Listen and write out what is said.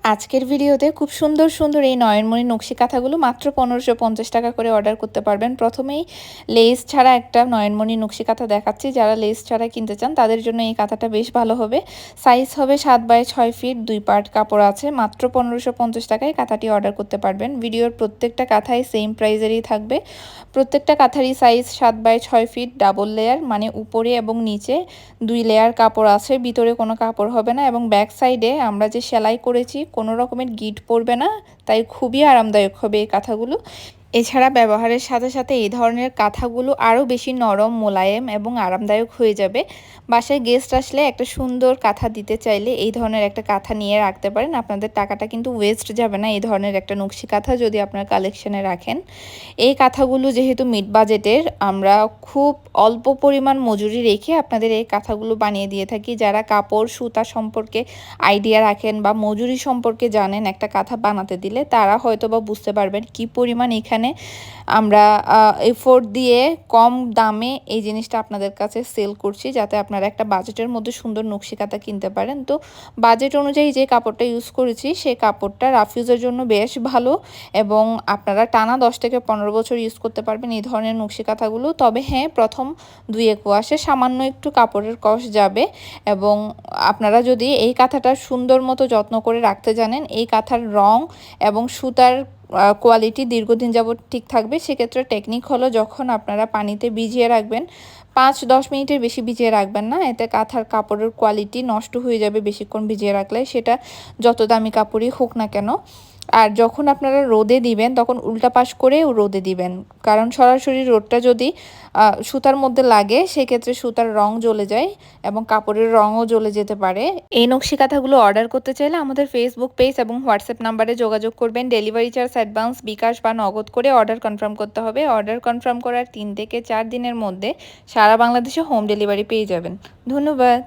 আজকের ভিডিওতে খুব সুন্দর সুন্দর এই নয়নমণি নকশি কাঁথাগুলো মাত্র ১৫৫০ টাকা করে অর্ডার করতে পারবেন। প্রথমেই লেস ছাড়া একটা নয়নমণি নকশি কাঁথা দেখাচ্ছি। যারা লেস ছাড়া কিনতে চান তাদের জন্য এই কাঁথাটা বেশ ভালো হবে। সাইজ হবে 7x6 ফিট, 2 পার্ট কাপড় আছে। মাত্র ১৫৫০ টাকায় কাঁথাটি অর্ডার করতে পারবেন। ভিডিওর প্রত্যেকটা কাঁথাই সেম প্রাইজেরই থাকবে। প্রত্যেকটা কাঁথারই size 7x6 feet, double layer, মানে উপরে এবং নিচে 2 লেয়ার কাপড় আছে, ভিতরে কোনো কাপড় হবে না। এবং ব্যাক সাইডে আমরা যে সেলাই করেছি কোনো রকমের গিট পড়বে না, তাই খুবই আরামদায়ক হবে এই কাঁথাগুলো। এছাড়া ব্যবহারের সাথে সাথে এই ধরনের কাঁথাগুলো আরও বেশি নরম, মোলায়েম এবং আরামদায়ক হয়ে যাবে। বাসায় গেস্ট আসলে একটা সুন্দর কাঁথা দিতে চাইলে এই ধরনের একটা কাঁথা নিয়ে রাখতে পারেন। আপনাদের টাকাটা কিন্তু ওয়েস্ট যাবে না এই ধরনের একটা নকশি কাঁথা যদি আপনার কালেকশনে রাখেন। এই কাঁথাগুলো যেহেতু মিড বাজেটের, আমরা খুব অল্প পরিমাণ মজুরি রেখে আপনাদের এই কাঁথাগুলো বানিয়ে দিয়ে থাকি। যারা কাপড় সুতা সম্পর্কে আইডিয়া রাখেন বা মজুরি সম্পর্কে জানেন একটা কাঁথা বানাতে দিলে, তারা হয়তো বা বুঝতে পারবেন কি পরিমাণ এখানে আমরা এফোর্ট দিয়ে কম দামে এই জিনিসটা আপনাদের কাছে সেল করছি, যাতে আপনারা একটা বাজেটের মধ্যে সুন্দর নকশি কাঁথা কিনতে পারেন। তো বাজেট অনুযায়ী যে কাপড়টা ইউজ করেছি সেই কাপড়টা রাফিউজের জন্য বেশ ভালো, এবং আপনারা টানা 10 থেকে 15 বছর ইউজ করতে পারবেন এই ধরনের নকশি কাঁথাগুলো। তবে হ্যাঁ, প্রথম 2-1 ওয়াশে সামান্য একটু কাপড়ের কষ্ট যাবে। এবং আপনারা যদি এই কাঁথাটা সুন্দর মতো যত্ন করে রাখতে জানেন, এই কাঁথার রং এবং সুতার কোয়ালিটি দীর্ঘদিন যাবত ঠিক থাকবে। সেক্ষেত্রে টেকনিক হলো, যখন আপনারা পানিতে ভিজিয়ে রাখবেন, 5-10 মিনিটের বেশি ভিজিয়ে রাখবেন না, এতে কাঁথার কাপড়ের কোয়ালিটি নষ্ট হয়ে যাবে বেশিক্ষণ ভিজিয়ে রাখলে, সেটা যত দামি কাপড়ই হোক না কেন। আর যখন আপনারা রোদে দিবেন তখন উল্টা পাশ করেও রোদে দিবেন, কারণ সরাসরি রোদটা যদি সুতার মধ্যে লাগে সেক্ষেত্রে সুতার রং জ্বলে যায় এবং কাপড়ের রঙও জ্বলে যেতে পারে। এই নকশি কাঁথাগুলো অর্ডার করতে চাইলে আমাদের ফেসবুক পেজ এবং হোয়াটসঅ্যাপ নাম্বারে যোগাযোগ করবেন। ডেলিভারি চার্জ অ্যাডভান্স, বিকাশ বা নগদ করে অর্ডার কনফার্ম করতে হবে। অর্ডার কনফার্ম করার 3 থেকে 4 দিনের মধ্যে সারা বাংলাদেশে হোম ডেলিভারি পেয়ে যাবেন। ধন্যবাদ।